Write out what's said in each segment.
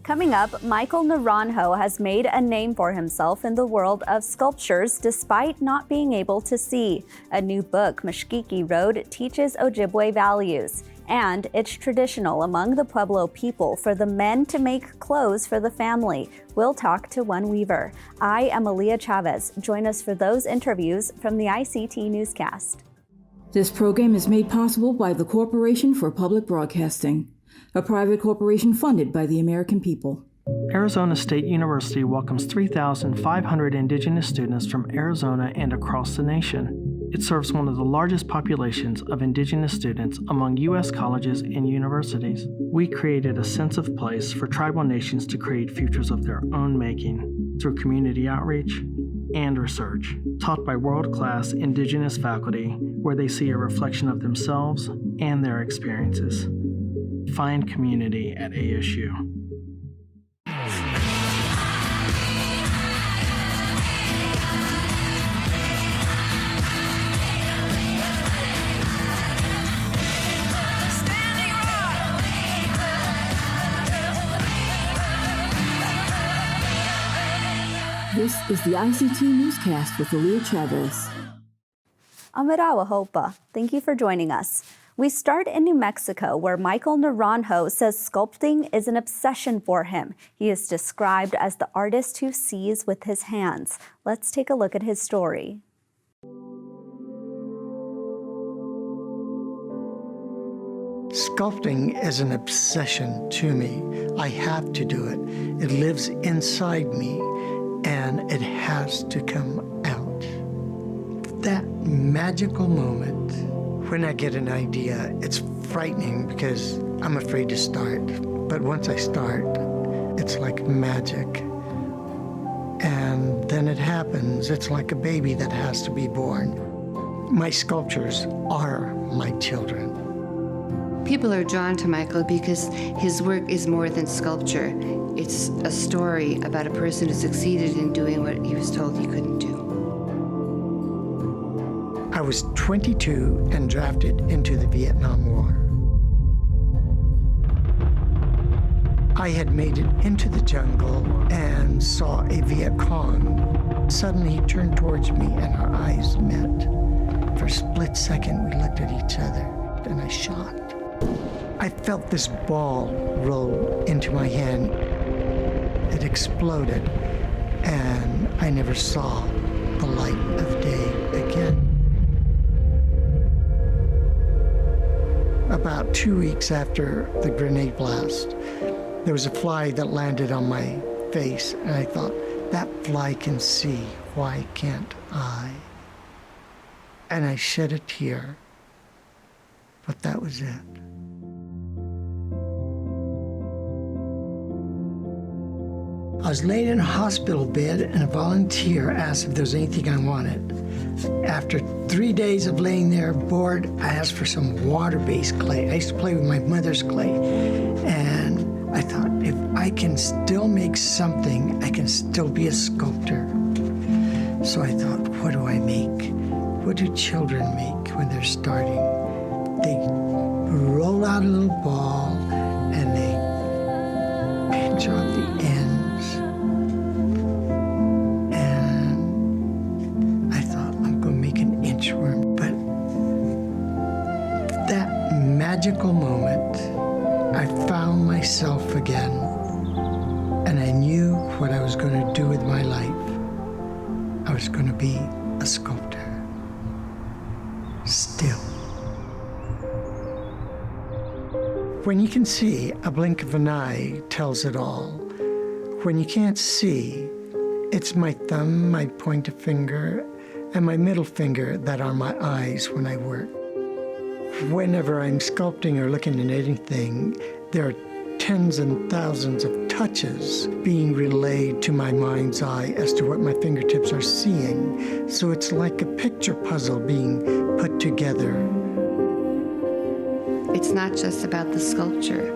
Coming up, Michael Naranjo has made a name for himself in the world of sculptures despite not being able to see. A new book, Mashkiki Road, teaches Ojibwe values. And it's traditional among the Pueblo people for the men to make clothes for the family. We'll talk to one weaver. I am Aaliyah Chavez. Join us for those interviews from the ICT Newscast. This program is made possible by the Corporation for Public Broadcasting, a private corporation funded by the American people. Arizona State University welcomes 3,500 Indigenous students from Arizona and across the nation. It serves one of the largest populations of Indigenous students among U.S. colleges and universities. We created a sense of place for tribal nations to create futures of their own making through community outreach and research, taught by world-class Indigenous faculty where they see a reflection of themselves and their experiences. Find community at ASU. This is the ICT Newscast with Aaliyah Chavez. Amirawa Hopa, thank you for joining us. We start in New Mexico, where Michael Naranjo says sculpting is an obsession for him. He is described as the artist who sees with his hands. Let's take a look at his story. Sculpting is an obsession to me. I have to do it. It lives inside me, and it has to come out. That magical moment, when I get an idea, it's frightening because I'm afraid to start. But once I start, it's like magic. And then it happens. It's like a baby that has to be born. My sculptures are my children. People are drawn to Michael because his work is more than sculpture. It's a story about a person who succeeded in doing what he was told he couldn't do. I was 22 and drafted into the Vietnam War. I had made it into the jungle and saw a Viet Cong. Suddenly he turned towards me and our eyes met. For a split second we looked at each other and I shot. I felt this ball roll into my hand. It exploded and I never saw the light of day again. About 2 weeks after the grenade blast, there was a fly that landed on my face, and I thought, that fly can see, why can't I? And I shed a tear, but that was it. I was laying in a hospital bed, and a volunteer asked if there was anything I wanted. After 3 days of laying there bored, I asked for some water-based clay. I used to play with my mother's clay. And I thought, if I can still make something, I can still be a sculptor. So I thought, what do I make? What do children make when they're starting? They roll out a little ball, and they pinch off the ends. Magical moment, I found myself again, and I knew what I was going to do with my life. I was going to be a sculptor. Still. When you can see, a blink of an eye tells it all. When you can't see, it's my thumb, my pointer finger, and my middle finger that are my eyes when I work. Whenever I'm sculpting or looking at anything, there are tens and thousands of touches being relayed to my mind's eye as to what my fingertips are seeing. So it's like a picture puzzle being put together. It's not just about the sculpture.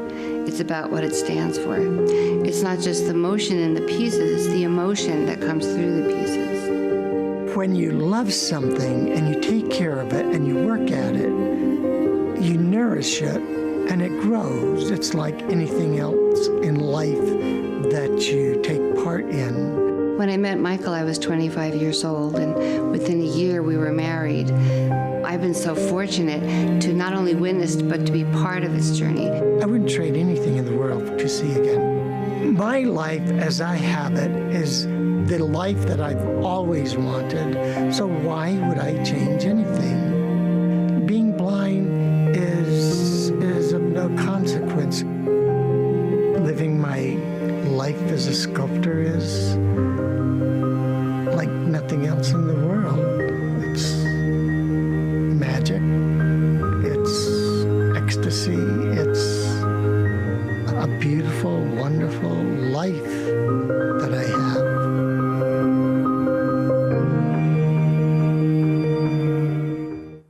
It's about what it stands for. It's not just the motion in the pieces, it's the emotion that comes through the pieces. When you love something and you take care of it and you work at it, you nourish it and it grows. It's like anything else in life. met Michael, I was 25 years old, and within a year we were married. I've been so fortunate to not only witness, but to be part of his journey. I wouldn't trade anything in the world to see again. My life as I have it is the life that I've always wanted, so why would I change anything? Being blind is of no consequence. Living my life as a sculptor is like nothing else in the world. It's magic, it's ecstasy, it's a beautiful, wonderful life that I have.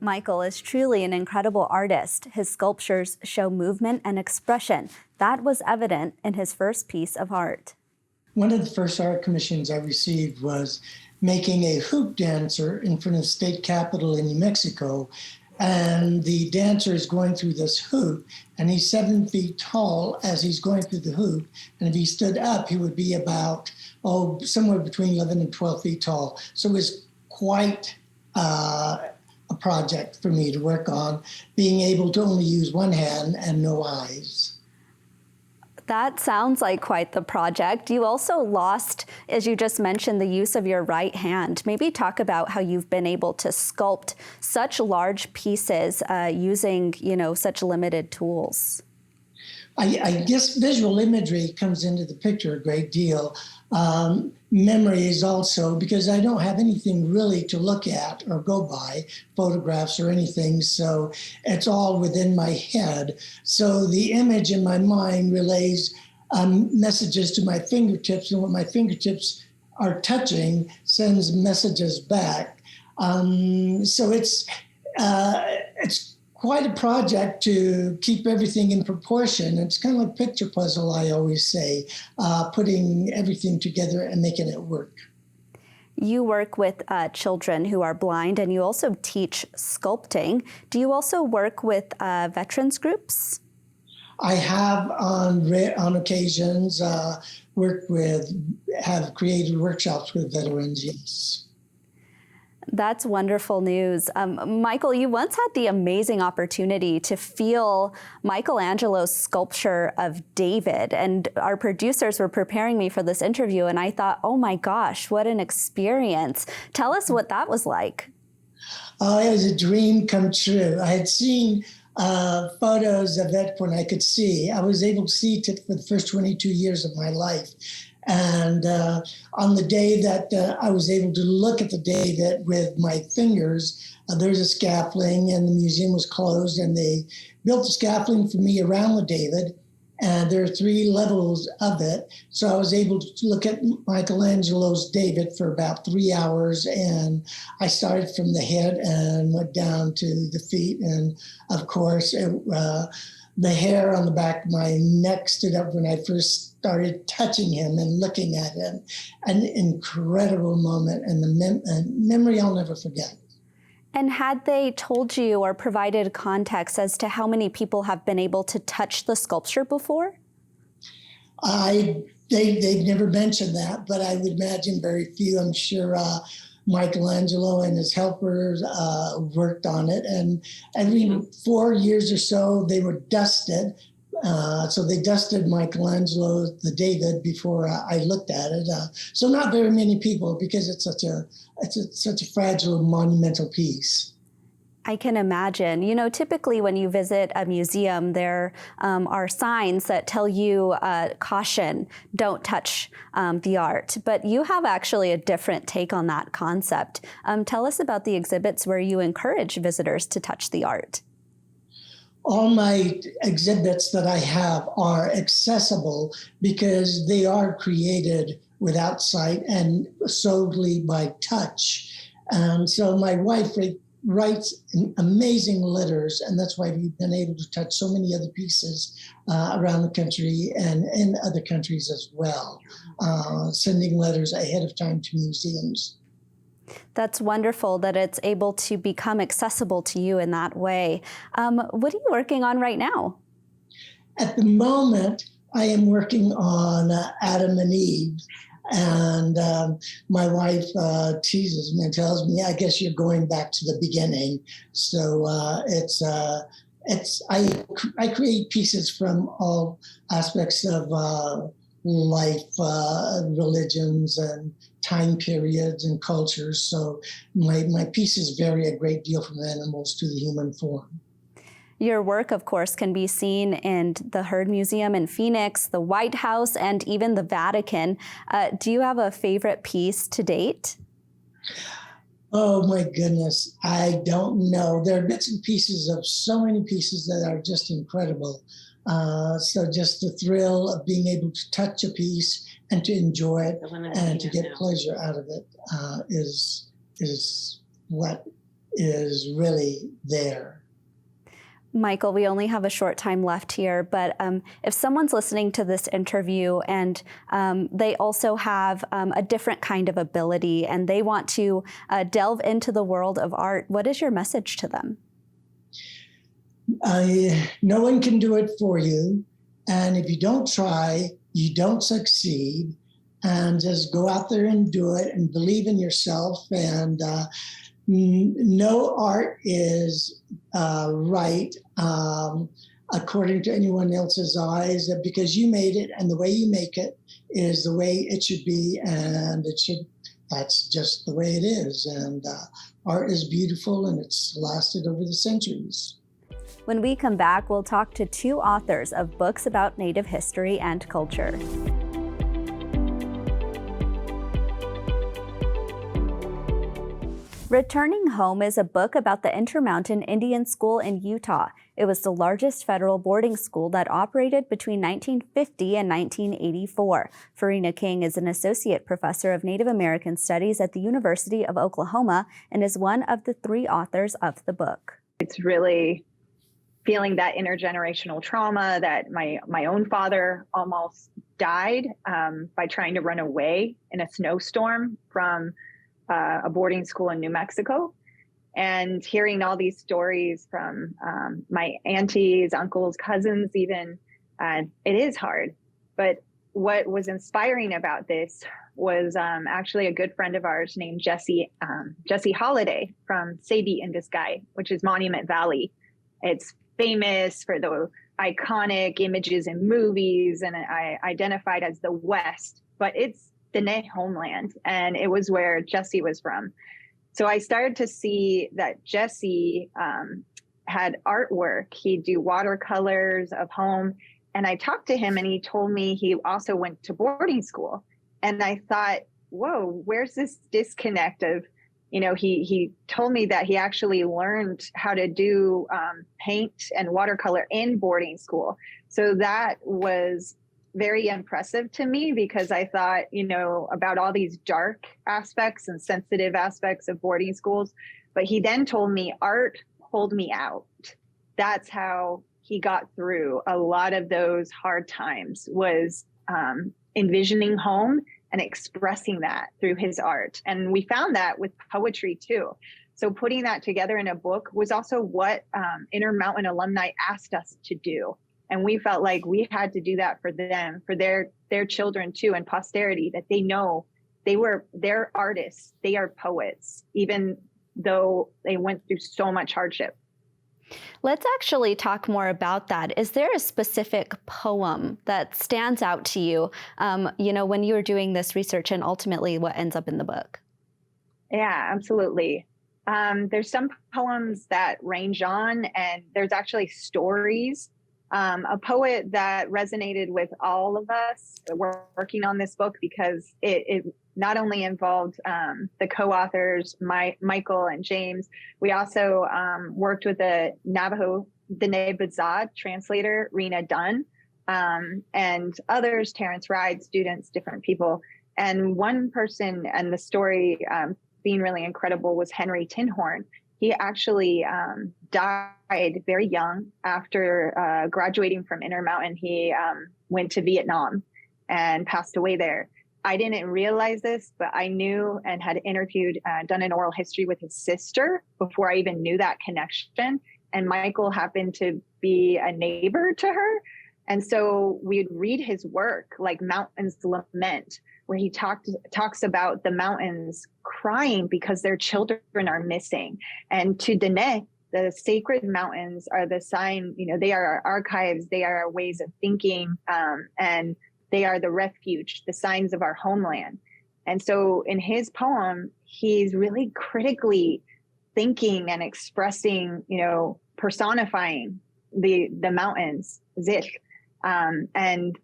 Michael is truly an incredible artist. His sculptures show movement and expression. That was evident in his first piece of art. One of the first art commissions I received was making a hoop dancer in front of the state capitol in New Mexico. And the dancer is going through this hoop, and he's 7 feet tall as he's going through the hoop. And if he stood up, he would be about, somewhere between 11 and 12 feet tall. So it was quite a project for me to work on, being able to only use one hand and no eyes. That sounds like quite the project. You also lost, as you just mentioned, the use of your right hand. Maybe talk about how you've been able to sculpt such large pieces using, such limited tools. I guess visual imagery comes into the picture a great deal. Memory is also, because I don't have anything really to look at or go by, photographs or anything, so it's all within my head. So the image in my mind relays messages to my fingertips, and what my fingertips are touching sends messages back. So it's quite a project to keep everything in proportion. It's kind of like a picture puzzle, I always say, putting everything together and making it work. You work with children who are blind, and you also teach sculpting. Do you also work with veterans groups? I have on occasions have created workshops with veterans, yes. That's wonderful news. Michael, you once had the amazing opportunity to feel Michelangelo's sculpture of David, and our producers were preparing me for this interview, and I thought, oh my gosh, what an experience. Tell us what that was like. Oh, it was a dream come true. I had seen photos of it when I could see. I was able to see it for the first 22 years of my life. And on the day that I was able to look at the David with my fingers, there was a scaffolding and the museum was closed, and they built a scaffolding for me around the David. And there are 3 levels of it. So I was able to look at Michelangelo's David for about 3 hours. And I started from the head and went down to the feet. And of course, the hair on the back of my neck stood up when I first started touching him and looking at him. An incredible moment, and the memory I'll never forget. And had they told you or provided context as to how many people have been able to touch the sculpture before? They've never mentioned that, but I would imagine very few. I'm sure Michelangelo and his helpers worked on it, and every 4 years or so they were dusted. So they dusted Michelangelo, the David, before I looked at it. So not very many people, because it's such a fragile, monumental piece. I can imagine. Typically when you visit a museum, there are signs that tell you, caution, don't touch the art. But you have actually a different take on that concept. Tell us about the exhibits where you encourage visitors to touch the art. All my exhibits that I have are accessible because they are created without sight and solely by touch. And so my wife writes amazing letters, and that's why we've been able to touch so many other pieces around the country and in other countries as well, sending letters ahead of time to museums. That's wonderful that it's able to become accessible to you in that way. What are you working on right now? At the moment, I am working on Adam and Eve. And my wife teases me and tells me, I guess you're going back to the beginning. So I create pieces from all aspects of life, religions, and time periods and cultures. So my pieces vary a great deal from animals to the human form. Your work, of course, can be seen in the Heard Museum in Phoenix, the White House, and even the Vatican. Do you have a favorite piece to date? Oh my goodness, I don't know. There are bits and pieces of so many pieces that are just incredible. So just the thrill of being able to touch a piece and to enjoy it and to get pleasure out of it is what is really there. Michael, we only have a short time left here, but if someone's listening to this interview and they also have a different kind of ability and they want to delve into the world of art, what is your message to them? No one can do it for you. And if you don't try, you don't succeed. And just go out there and do it and believe in yourself. And no art is right according to anyone else's eyes, because you made it, and the way you make it is the way it should be, and that's just the way it is. And art is beautiful, and it's lasted over the centuries. When we come back, we'll talk to two authors of books about Native history and culture. Returning Home is a book about the Intermountain Indian School in Utah. It was the largest federal boarding school that operated between 1950 and 1984. Farina King is an associate professor of Native American Studies at the University of Oklahoma and is one of the three authors of the book. It's really feeling that intergenerational trauma that my own father almost died by trying to run away in a snowstorm from a boarding school in New Mexico, and hearing all these stories from my aunties, uncles, cousins, even, it is hard. But what was inspiring about this was actually a good friend of ours named Jesse Holiday from Sabi in Disguise, which is Monument Valley. It's famous for the iconic images in movies, and I identified as the West, but it's Dene homeland, and it was where Jesse was from. So I started to see that Jesse had artwork. He'd do watercolors of home, and I talked to him, and he told me he also went to boarding school. And I thought, whoa, where's this disconnect of, he told me that he actually learned how to do paint and watercolor in boarding school. So that was very impressive to me, because I thought, about all these dark aspects and sensitive aspects of boarding schools. But he then told me art pulled me out. That's how he got through a lot of those hard times, was envisioning home and expressing that through his art. And we found that with poetry too. So putting that together in a book was also what Intermountain alumni asked us to do. And we felt like we had to do that for them, for their children too, and posterity, that they know they're artists, they are poets, even though they went through so much hardship. Let's actually talk more about that. Is there a specific poem that stands out to you, when you were doing this research and ultimately what ends up in the book? Yeah, absolutely. There's some poems that range on, and there's actually stories. A poet that resonated with all of us working on this book, because it not only involved the co-authors, Michael and James. We also worked with the Navajo Dene Bazad translator, Rena Dunn, and others, Terrence Ride, students, different people. And one person, and the story being really incredible, was Henry Tinhorn. He actually died very young after graduating from Intermountain. He went to Vietnam and passed away there. I didn't realize this, but I knew and had interviewed, done an oral history with his sister before I even knew that connection. And Michael happened to be a neighbor to her. And so we'd read his work, like Mountains Lament, where he talks about the mountains crying because their children are missing. And to Dene, the sacred mountains are the sign, they are our archives, they are our ways of thinking, and they are the refuge, the signs of our homeland. And so in his poem, he's really critically thinking and expressing, personifying the mountains, Zich, and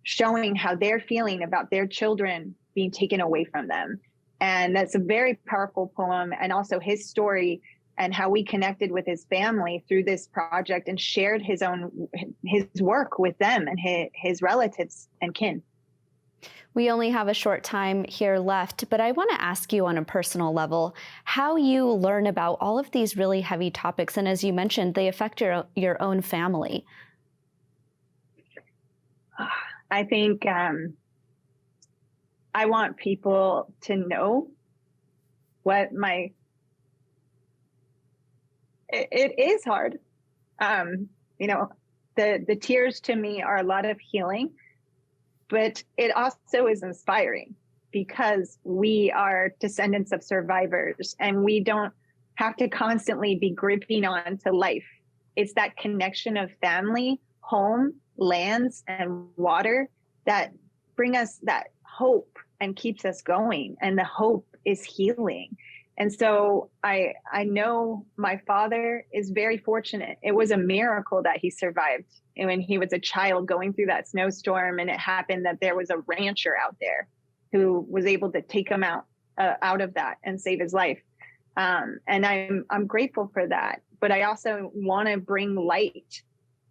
showing how they're feeling about their children being taken away from them. And that's a very powerful poem, and also his story and how we connected with his family through this project and shared his work with them and his relatives and kin. We only have a short time here left, but I want to ask you on a personal level how you learn about all of these really heavy topics. And as you mentioned, they affect your own family. I think I want people to know what it is hard. The tears to me are a lot of healing, but it also is inspiring because we are descendants of survivors and we don't have to constantly be gripping on to life. It's that connection of family, home, lands, and water that bring us that hope and keeps us going. And the hope is healing. And so I know my father is very fortunate. It was a miracle that he survived when he was a child going through that snowstorm, and it happened that there was a rancher out there who was able to take him out of that and save his life. And I'm grateful for that. But I also want to bring light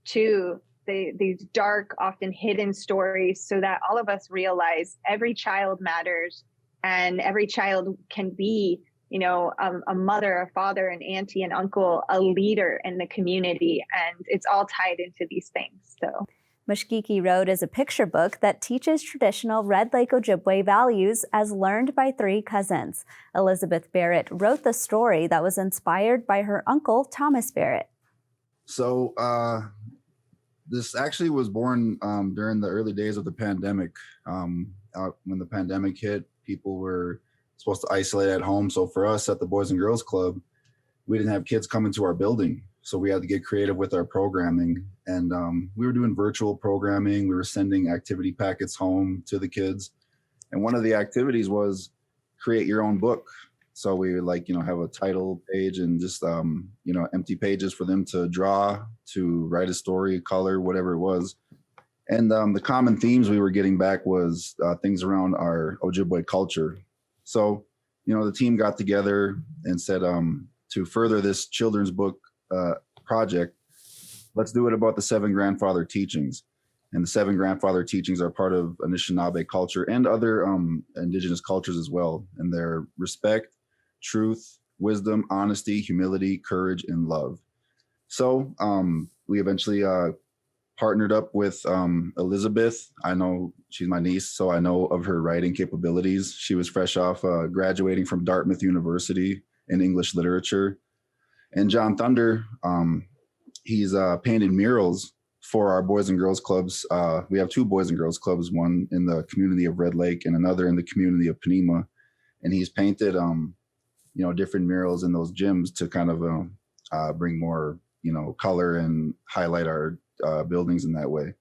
to these dark, often hidden stories so that all of us realize every child matters and every child can be a mother, a father, an auntie, an uncle, a leader in the community. And it's all tied into these things. So Mashkiki Road is a picture book that teaches traditional Red Lake Ojibwe values as learned by three cousins. Elizabeth Barrett wrote the story that was inspired by her uncle, Thomas Barrett. So this actually was born during the early days of the pandemic. When the pandemic hit, people were supposed to isolate at home. So for us at the Boys and Girls Club, we didn't have kids come into our building. So we had to get creative with our programming. And we were doing virtual programming. We were sending activity packets home to the kids. And one of the activities was create your own book. So we would have a title page and just, empty pages for them to draw, to write a story, color, whatever it was. And the common themes we were getting back was things around our Ojibwe culture. So, the team got together and said, to further this children's book project, let's do it about the 7 grandfather teachings. And the 7 grandfather teachings are part of Anishinaabe culture and other indigenous cultures as well. And they're respect, truth, wisdom, honesty, humility, courage, and love. So we eventually partnered up with Elizabeth. I know she's my niece, so I know of her writing capabilities. She was fresh off graduating from Dartmouth University in English literature. And John Thunder, he's painted murals for our Boys and Girls Clubs. We have 2 Boys and Girls Clubs, one in the community of Red Lake and another in the community of Panema. And he's painted, different murals in those gyms to kind of bring more, color and highlight our buildings in that way.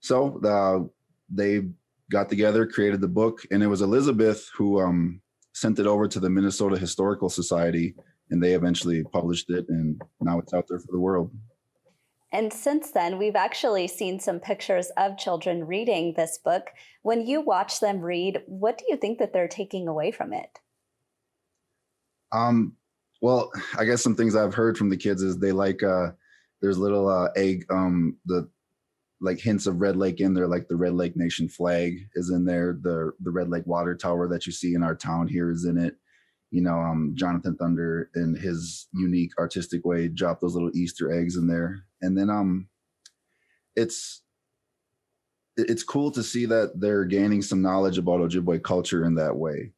So they got together, created the book, and it was Elizabeth who sent it over to the Minnesota Historical Society, and they eventually published it, and now it's out there for the world. And since then, we've actually seen some pictures of children reading this book. When you watch them read, what do you think that they're taking away from it? Well, I guess some things I've heard from the kids is they like there's little egg, the hints of Red Lake in there, like the Red Lake Nation flag is in there. The Red Lake water tower that you see in our town here is in it. Jonathan Thunder, in his unique artistic way, dropped those little Easter eggs in there. And then it's cool to see that they're gaining some knowledge about Ojibwe culture in that way.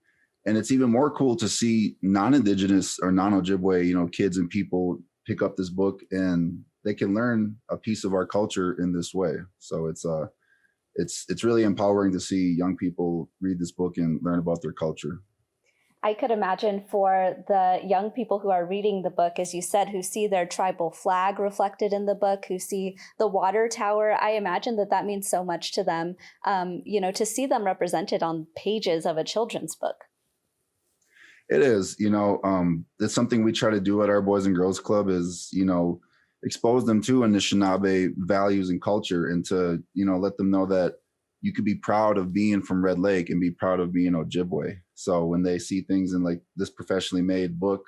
And it's even more cool to see non-Indigenous or non-Ojibwe, kids and people pick up this book and they can learn a piece of our culture in this way. So it's really empowering to see young people read this book and learn about their culture. I could imagine for the young people who are reading the book, as you said, who see their tribal flag reflected in the book, who see the water tower, I imagine that means so much to them, to see them represented on pages of a children's book. It is, it's something we try to do at our Boys and Girls Club is, expose them to Anishinaabe values and culture, and to, let them know that you could be proud of being from Red Lake and be proud of being Ojibwe. So when they see things in like this professionally made book,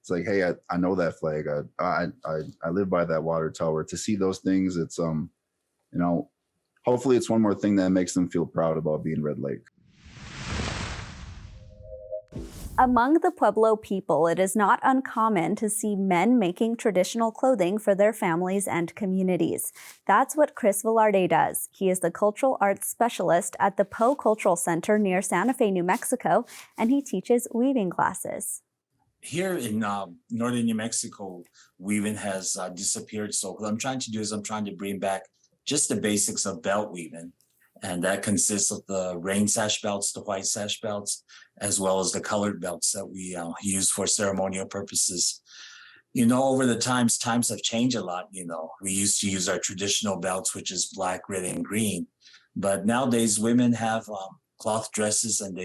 it's like, hey, I know that flag. I live by that water tower. To see those things, it's hopefully it's one more thing that makes them feel proud about being Red Lake. Among the Pueblo people, it is not uncommon to see men making traditional clothing for their families and communities. That's what Chris Velarde does. He is the cultural arts specialist at the Poe Cultural Center near Santa Fe, New Mexico, and he teaches weaving classes. Here in northern New Mexico, weaving has disappeared. So what I'm trying to do is I'm trying to bring back just the basics of belt weaving. And that consists of the rain sash belts, the white sash belts, as well as the colored belts that we use for ceremonial purposes. Over the times have changed a lot. We used to use our traditional belts, which is black, red, and green. But nowadays, women have cloth dresses, and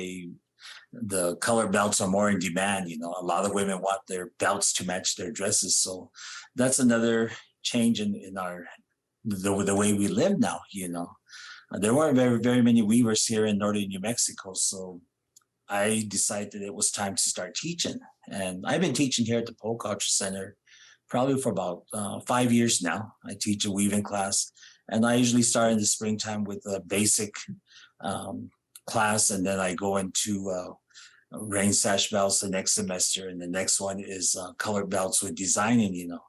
the colored belts are more in demand. A lot of women want their belts to match their dresses. So that's another change in the way we live now. There weren't very many weavers here in northern New Mexico, so I decided it was time to start teaching. And I've been teaching here at the Poe Cultural Center probably for about 5 years now. I teach a weaving class, and I usually start in the springtime with a basic class, and then I go into rain sash belts the next semester, and the next one is colored belts with designing,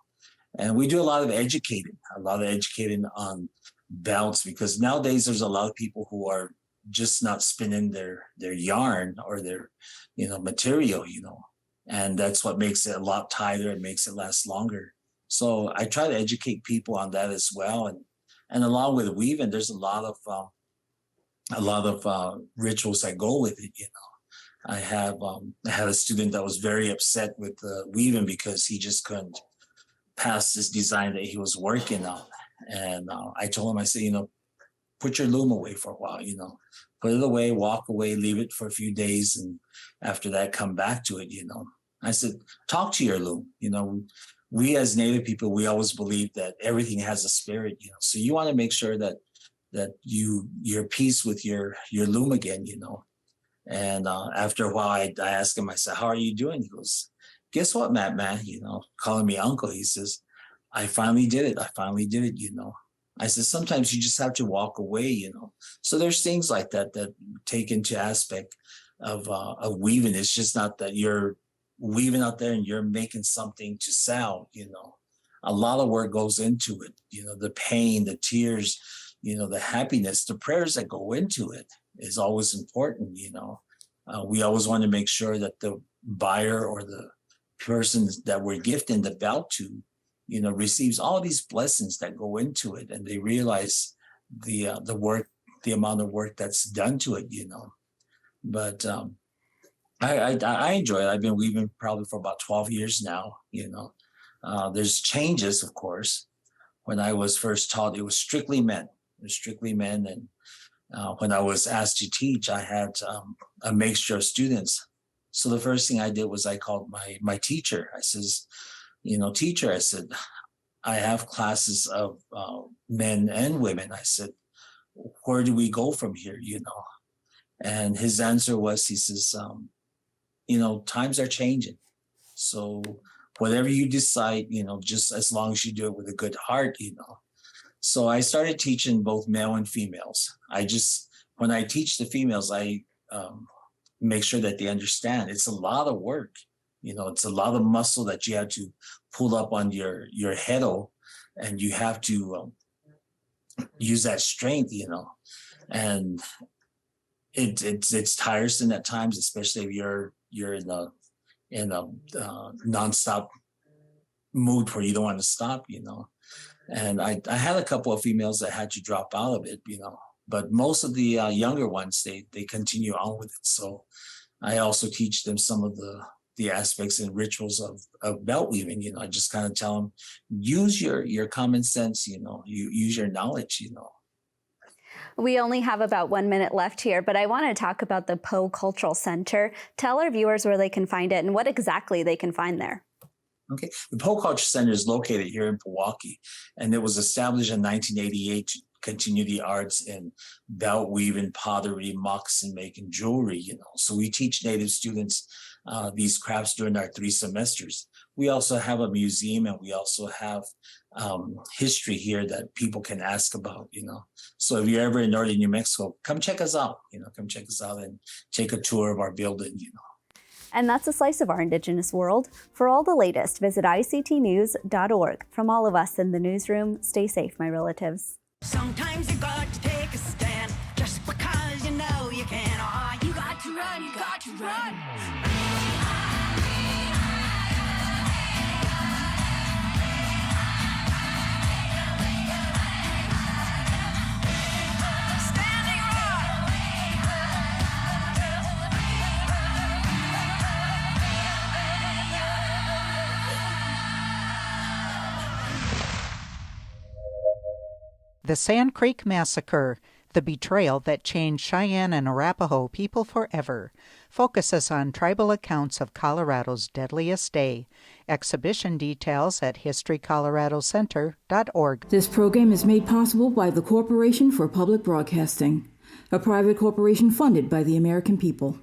And we do a lot of educating on belts, because nowadays there's a lot of people who are just not spinning their yarn or their material, and that's what makes it a lot tighter and makes it last longer. So I try to educate people on that as well, and along with weaving, there's a lot of rituals that go with it. I had a student that was very upset with weaving because he just couldn't pass this design that he was working on. And I told him, I said, put your loom away for a while, put it away, walk away, leave it for a few days. And after that, come back to it, I said, talk to your loom. We as Native people, we always believe that everything has a spirit, so you want to make sure that you're at peace with your loom again, And after a while, I asked him, I said, how are you doing? He goes, guess what, Matt, man, calling me uncle. He says, I finally did it. I said, sometimes you just have to walk away, So there's things like that take into aspect of weaving. It's just not that you're weaving out there and you're making something to sell, A lot of work goes into it, the pain, the tears, the happiness, the prayers that go into it is always important, We always want to make sure that the buyer or the person that we're gifting the belt to, receives all these blessings that go into it, and they realize the work, the amount of work that's done to it, But I enjoy it. I've been weaving probably for about 12 years now. There's changes, of course. When I was first taught, it was strictly men. And when I was asked to teach, I had a mixture of students. So the first thing I did was I called my teacher. I says, teacher, I said, I have classes of men and women. I said, where do we go from here, And his answer was, he says, times are changing. So whatever you decide, just as long as you do it with a good heart, So I started teaching both male and females. When I teach the females, I make sure that they understand it's a lot of work. It's a lot of muscle that you have to pull up on your head, and you have to use that strength, and it's tiresome at times, especially if you're in a nonstop mood where you don't want to stop, And I had a couple of females that had to drop out of it, But most of the younger ones, they continue on with it. So I also teach them some of the aspects and rituals of belt weaving. I just kind of tell them, use your common sense, you use your knowledge, We only have about 1 minute left here, but I want to talk about the Poe Cultural Center. Tell our viewers where they can find it and what exactly they can find there. Okay, the Poe Culture Center is located here in Milwaukee, and it was established in 1988 to continue the arts in belt weaving, pottery, moccasin making, jewelry. So we teach Native students these crafts during our 3 semesters. We also have a museum, and we also have history here that people can ask about. So if you're ever in northern New Mexico, come check us out. Come check us out and take a tour of our building. And that's a slice of our Indigenous world. For all the latest, visit ictnews.org. From all of us in the newsroom, stay safe, my relatives. Sometimes you got to take a stand just because you know you can. Oh, you got to run, you got to run. The Sand Creek Massacre, the betrayal that changed Cheyenne and Arapaho people forever, focuses on tribal accounts of Colorado's deadliest day. Exhibition details at historycoloradocenter.org. This program is made possible by the Corporation for Public Broadcasting, a private corporation funded by the American people.